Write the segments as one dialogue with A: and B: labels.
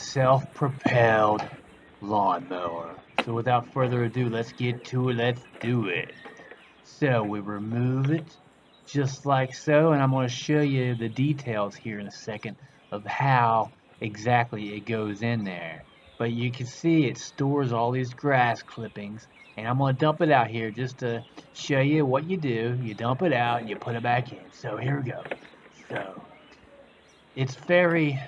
A: self-propelled lawnmower. So without further ado, let's get to it. Let's do it. So we remove it just like so, and I'm going to show you the details here in a second of how exactly it goes in there. But you can see it stores all these grass clippings, and I'm going to dump it out here just to show you what you do. You dump it out and you put it back in. So here we go. So it's very,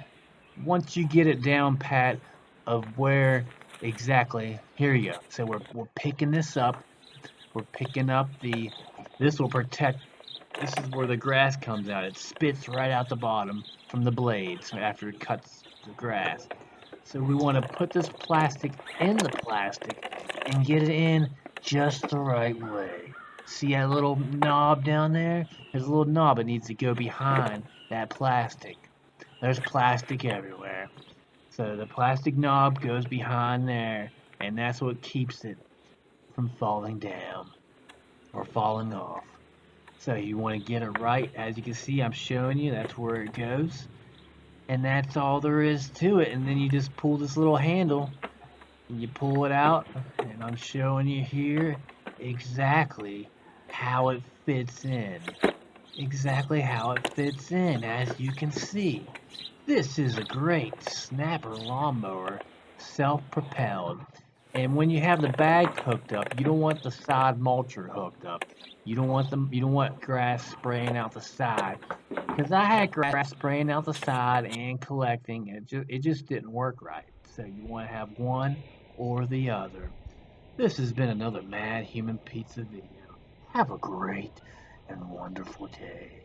A: once you get it down pat of where exactly, here you go. So we're picking this up. We're picking up this will protect, this is where the grass comes out. It spits right out the bottom from the blades after it cuts the grass. So we want to put this plastic in the plastic and get it in just the right way. See that little knob down there? There's a little knob that needs to go behind that plastic. There's plastic everywhere. So the plastic knob goes behind there, and that's what keeps it from falling down or falling off. So you want to get it right. As you can see, I'm showing you, that's where it goes. And that's all there is to it. And then you just pull this little handle and you pull it out. And I'm showing you here exactly how it fits in. Exactly how it fits in, as you can see. This is a great snapper lawnmower, self-propelled. And when you have the bag hooked up, you don't want the side mulcher hooked up. You don't want grass spraying out the side. Because I had grass spraying out the side and collecting, and it just didn't work right. So you want to have one or the other. This has been another Mad Human Pizza video. Have a great and wonderful day.